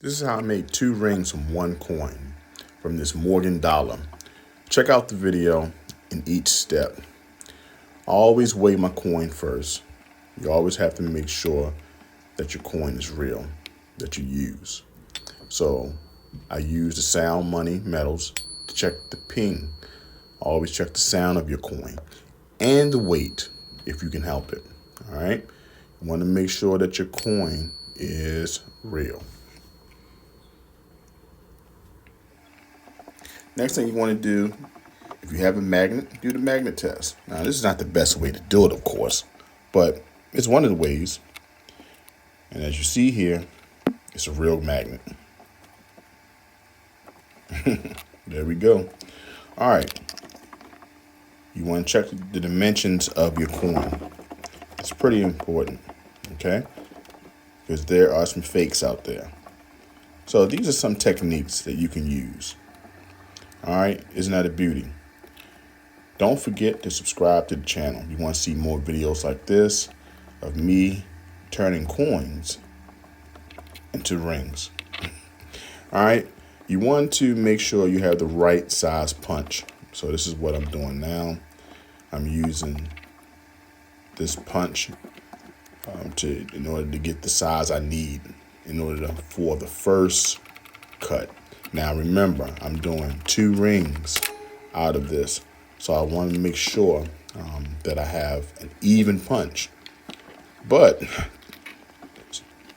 This is how I made 2 rings from 1 coin from this Morgan dollar. Check out the video in each step. I always weigh my coin first. You always have to make sure that your coin is real, that you use. So I use the sound money metals to check the ping. Always check the sound of your coin and the weight if you can help it. All right. You want to make sure that your coin is real. Next thing you want to do, if you have a magnet, do the magnet test. Now, this is not the best way to do it, of course, but it's one of the ways. And as you see here, it's a real magnet. There we go. All right. You want to check the dimensions of your coin. It's pretty important, okay? Because there are some fakes out there. So these are some techniques that you can use. All right, isn't that a beauty? Don't forget to subscribe to the channel. You want to see more videos like this of me turning coins into rings. All right, you want to make sure you have the right size punch. So this is what I'm doing now. I'm using this punch in order to get the size I need for the first cut. Now remember, I'm doing 2 rings out of this, so I want to make sure that I have an even punch. But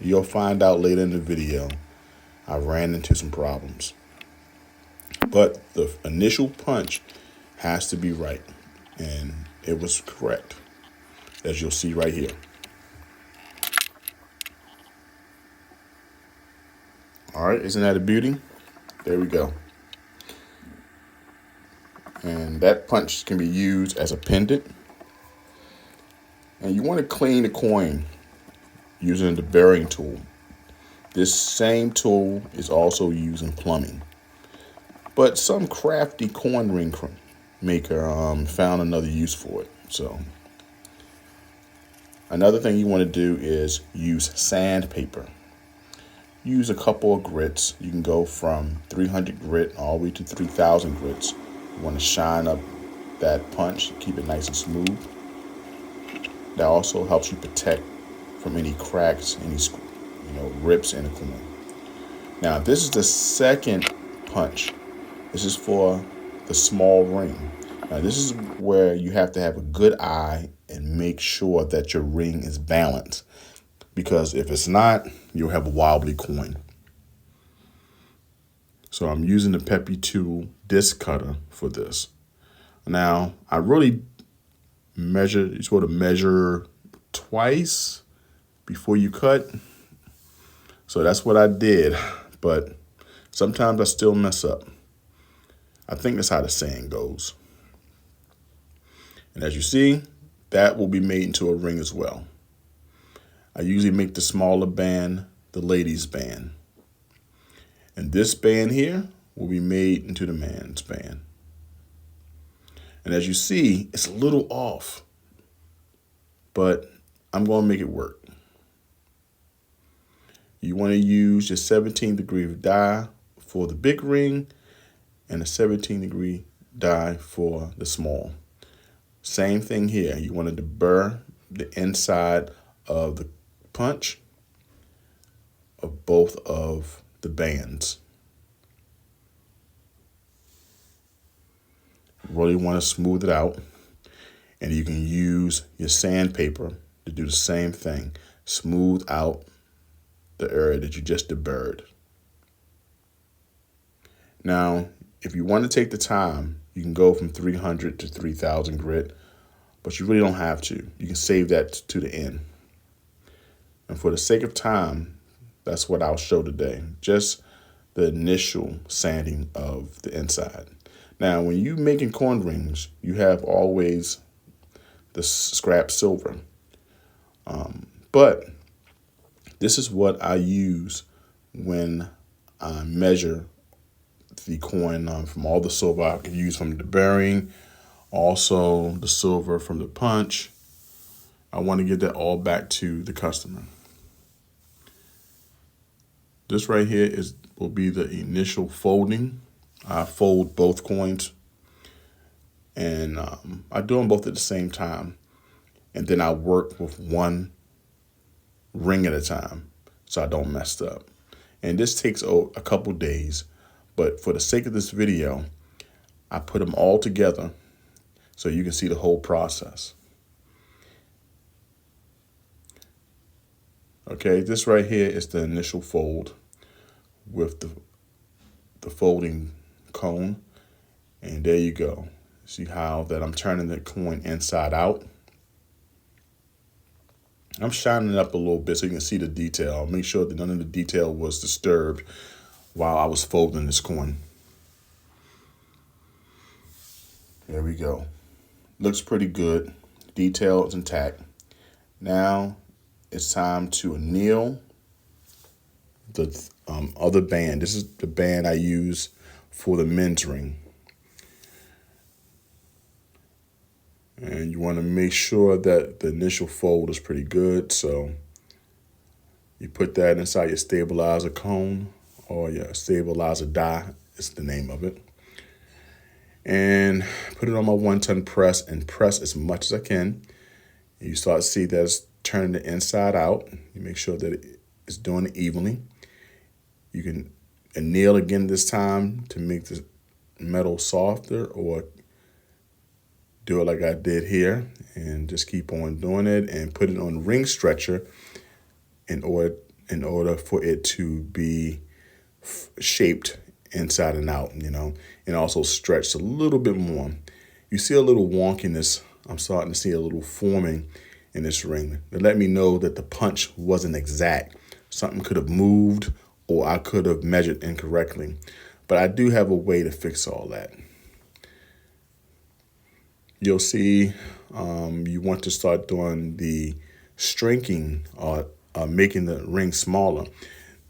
you'll find out later in the video, I ran into some problems. But the initial punch has to be right, and it was correct, as you'll see right here. All right, isn't that a beauty? There we go. And that punch can be used as a pendant. And you want to clean the coin using the bearing tool. This same tool is also used in plumbing. But some crafty coin ring maker found another use for it. So another thing you want to do is use sandpaper. Use a couple of grits. You can go from 300 grit all the way to 3,000 grits. You want to shine up that punch, keep it nice and smooth. That also helps you protect from any cracks, any rips in the coin. Now, this is the second punch. This is for the small ring. Now, this is where you have to have a good eye and make sure that your ring is balanced. Because if it's not, you'll have a wobbly coin. So I'm using the Peppy tool disc cutter for this. Now, I really measure twice before you cut. So that's what I did. But sometimes I still mess up. I think that's how the saying goes. And as you see, that will be made into a ring as well. I usually make the smaller band the ladies' band. And this band here will be made into the man's band. And as you see, it's a little off, but I'm going to make it work. You want to use your 17-degree die for the big ring and a 17-degree die for the small. Same thing here. You want to deburr the inside of the punch of both of the bands. Really want to smooth it out, and you can use your sandpaper to do the same thing. Smooth out the area that you just deburred. Now, if you want to take the time, you can go from 300 to 3,000 grit, but you really don't have to. You can save that to the end. And for the sake of time, that's what I'll show today. Just the initial sanding of the inside. Now, when you're making coin rings, you have always the scrap silver. But this is what I use when I measure the coin from all the silver I can use from the bearing, also the silver from the punch. I want to get that all back to the customer. This right here will be the initial folding. I fold both coins, and I do them both at the same time, and then I work with one ring at a time so I don't mess up. And this takes a couple days, but for the sake of this video, I put them all together so you can see the whole process. Okay, this right here is the initial fold with the folding cone. And there you go. See how that I'm turning the coin inside out? I'm shining it up a little bit so you can see the detail. Make sure that none of the detail was disturbed while I was folding this coin. There we go. Looks pretty good. Detail is intact. Now it's time to anneal the other band. This is the band I use for the men's ring. And you want to make sure that the initial fold is pretty good. So you put that inside your stabilizer cone, or your stabilizer die is the name of it. And put it on my 1-ton press and press as much as I can. You start to see that it's turning the inside out. You make sure that it's doing it evenly. You can anneal again this time to make the metal softer, or do it like I did here and just keep on doing it, and put it on ring stretcher in order for it to be shaped inside and out, and also stretched a little bit more. You see a little wonkiness. I'm starting to see a little forming in this ring. It let me know that the punch wasn't exact. Something could have moved, or I could have measured incorrectly. But I do have a way to fix all that. You'll see you want to start doing the shrinking or making the ring smaller.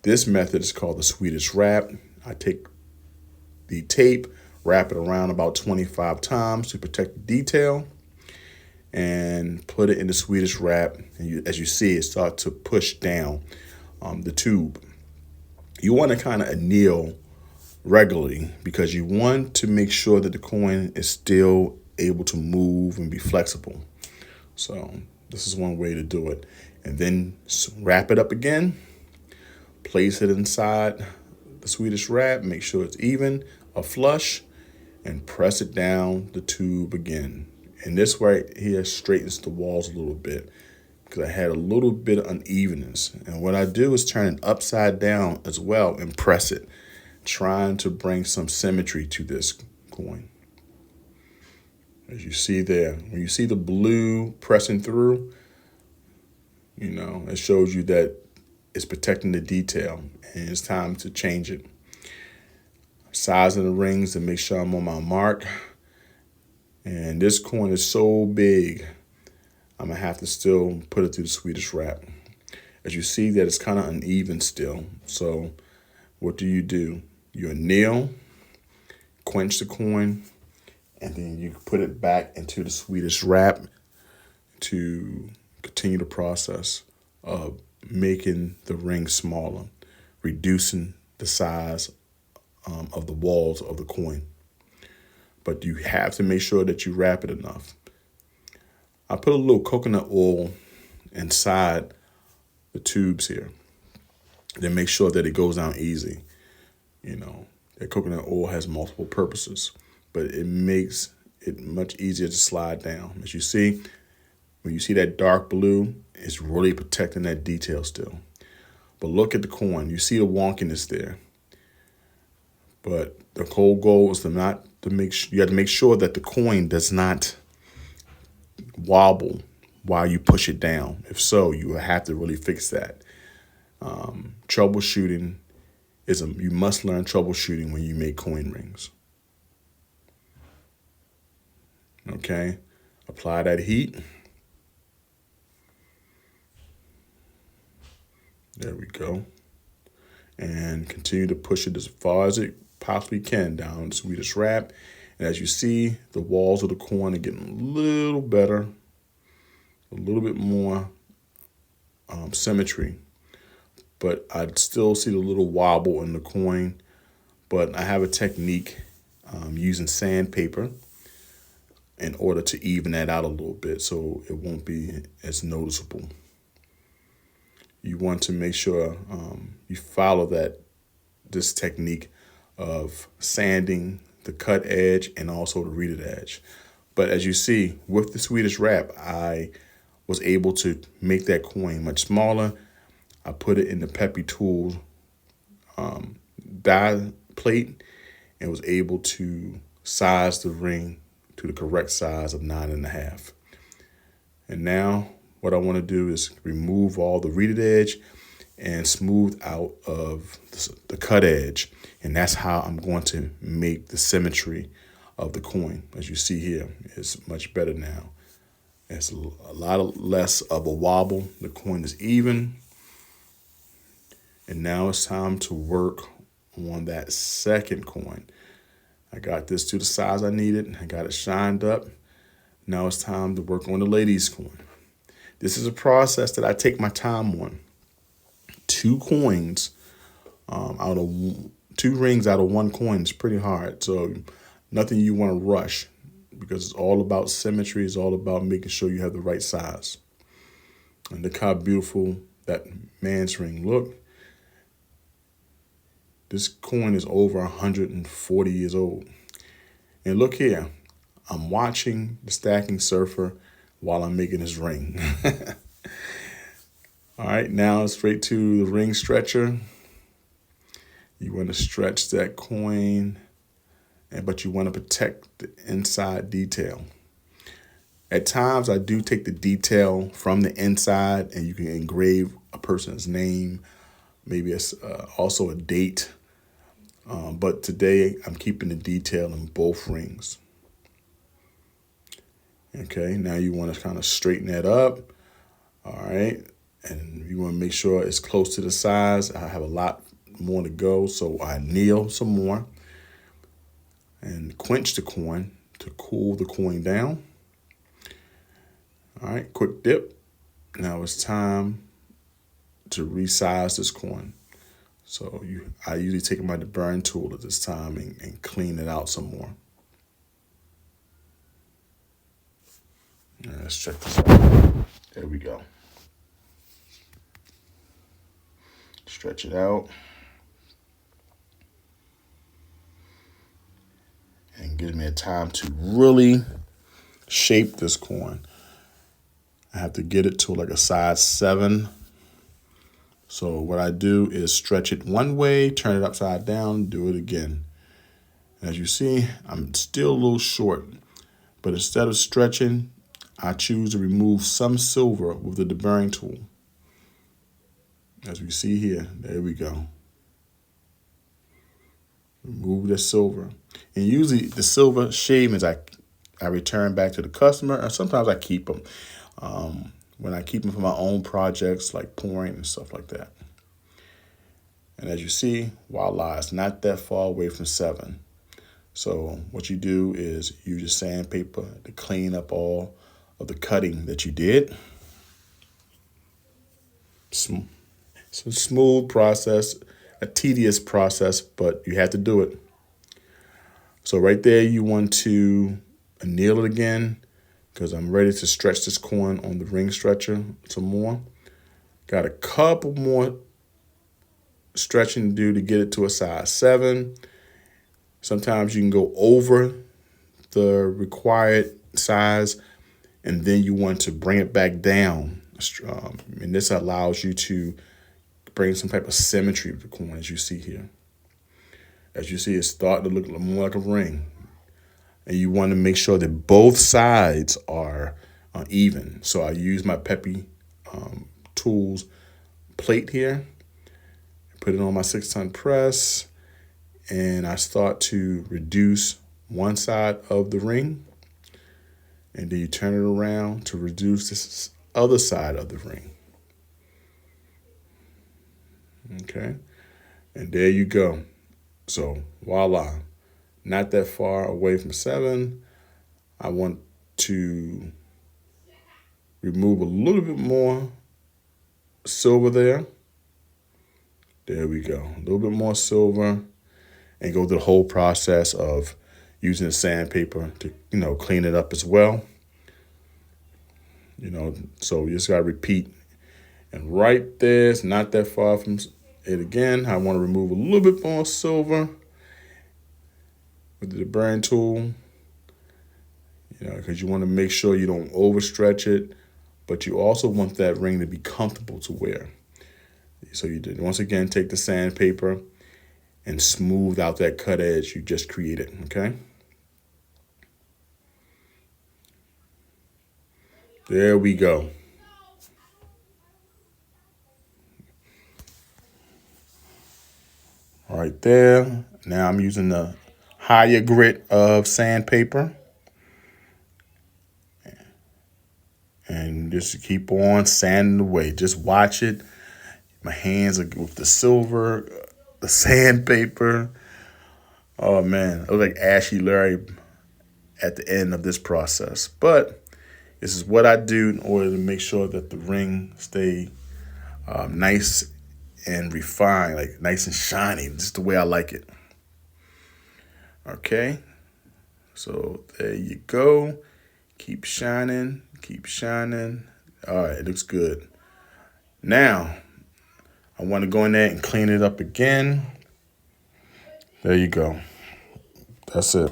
This method is called the Swedish wrap. I take the tape, wrap it around about 25 times to protect the detail, and put it in the Swedish wrap. And as you see, it starts to push down the tube. You want to kind of anneal regularly because you want to make sure that the coin is still able to move and be flexible. So this is one way to do it. And then wrap it up again, place it inside the Swedish wrap, make sure it's even or flush, and press it down the tube again. And this right here straightens the walls a little bit because I had a little bit of unevenness. And what I do is turn it upside down as well and press it, trying to bring some symmetry to this coin. As you see there, when you see the blue pressing through, it shows you that it's protecting the detail, and it's time to change it. Size of the rings to make sure I'm on my mark. And this coin is so big, I'm going to have to still put it through the Swedish wrap. As you see that it's kind of uneven still. So what do? You anneal, quench the coin, and then you put it back into the Swedish wrap to continue the process of making the ring smaller, reducing the size of the walls of the coin. But you have to make sure that you wrap it enough. I put a little coconut oil inside the tubes here. Then make sure that it goes down easy. That coconut oil has multiple purposes, but it makes it much easier to slide down. As you see, when you see that dark blue, it's really protecting that detail still. But look at the coin. You see the wonkiness there. But the whole goal is you have to make sure that the coin does not wobble while you push it down. If so, you have to really fix that. Troubleshooting you must learn troubleshooting when you make coin rings. Okay, apply that heat. There we go. And continue to push it as far as it possibly can down the Swedish wrap. And as you see, the walls of the coin are getting a little better, a little bit more symmetry. but I'd still see the little wobble in the coin. But I have a technique using sandpaper in order to even that out a little bit so it won't be as noticeable. You want to make sure you follow this technique of sanding the cut edge and also the reeded edge. But as you see, with the Swedish wrap, I was able to make that coin much smaller. I put it in the Peppy Tool die plate and was able to size the ring to the correct size of 9.5. And now what I want to do is remove all the reeded edge and smooth out of the cut edge. And that's how I'm going to make the symmetry of the coin. As you see here, it's much better now. It's a lot less of a wobble. The coin is even. And now it's time to work on that second coin. I got this to the size I needed. I got it shined up. Now it's time to work on the lady's coin. This is a process that I take my time on. 2 coins out of 2 rings out of 1 coin is pretty hard. So nothing you want to rush because it's all about symmetry. It's all about making sure you have the right size. And look how beautiful that man's ring look. This coin is over 140 years old. And look here, I'm watching the stacking surfer while I'm making his ring. All right, now straight to the ring stretcher. You want to stretch that coin, but you want to protect the inside detail. At times, I do take the detail from the inside, and you can engrave a person's name, maybe it's also a date. But today, I'm keeping the detail in both rings. Okay, now you want to kind of straighten that up. All right, and you want to make sure it's close to the size. I have a lot more to go, so I kneel some more and quench the coin to cool the coin down. All right, quick dip. Now it's time to resize this coin. So I usually take my deburring tool at this time and clean it out some more. All right, let's check this out. There we go. Stretch it out. And give me a time to really shape this coin. I have to get it to like a size 7. So what I do is stretch it one way, turn it upside down, do it again. As you see, I'm still a little short, but instead of stretching, I choose to remove some silver with the deburring tool. As we see here, there we go. Remove the silver. And usually the silver shavings I return back to the customer, or sometimes I keep them. When I keep them for my own projects like pouring and stuff like that. And as you see, voila, it's not that far away from 7. So what you do is use your sandpaper to clean up all of the cutting that you did. It's a smooth process, a tedious process, but you have to do it. So right there, you want to anneal it again, because I'm ready to stretch this coin on the ring stretcher some more. Got a couple more stretching to do to get it to a size 7. Sometimes you can go over the required size, and then you want to bring it back down. And this allows you to bring some type of symmetry to the coin, as you see here. As you see, it's starting to look more like a ring. And you want to make sure that both sides are even. So I use my Peppy Tools plate here, put it on my 6-ton press, and I start to reduce one side of the ring. And then you turn it around to reduce this other side of the ring. Okay, and there you go. So voila. Not that far away from 7. I want to remove a little bit more silver there. There we go. A little bit more silver, and go through the whole process of using the sandpaper to, clean it up as well. So you just got to repeat. And right there, it's not that far from it again. I want to remove a little bit more silver with the burn tool, because you want to make sure you don't overstretch it, but you also want that ring to be comfortable to wear. So you did, once again, take the sandpaper and smooth out that cut edge you just created, okay? There we go. All right there. Now I'm using the higher grit of sandpaper. And just keep on sanding away. Just watch it. My hands are with the silver, the sandpaper. Oh man, it looks like Ashy Larry at the end of this process. But this is what I do in order to make sure that the ring stay nice and refined, like nice and shiny, just the way I like it. Okay, so there you go. Keep shining, keep shining. All right, it looks good. Now, I want to go in there and clean it up again. There you go. That's it.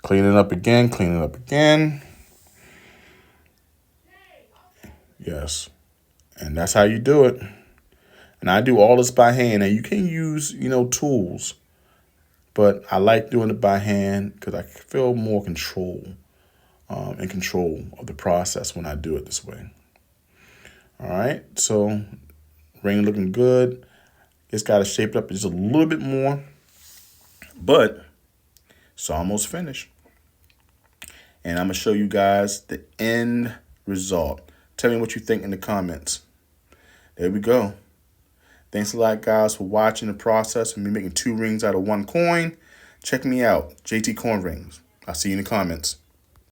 Clean it up again, clean it up again. Yes. And that's how you do it. And I do all this by hand. Now you can use, tools, but I like doing it by hand because I feel more in control of the process when I do it this way. All right, so ring looking good. It's got to shape it up just a little bit more, but it's almost finished. And I'm going to show you guys the end result. Tell me what you think in the comments. There we go. Thanks a lot, guys, for watching the process of me making 2 rings out of 1 coin. Check me out, JT Coin Rings. I'll see you in the comments.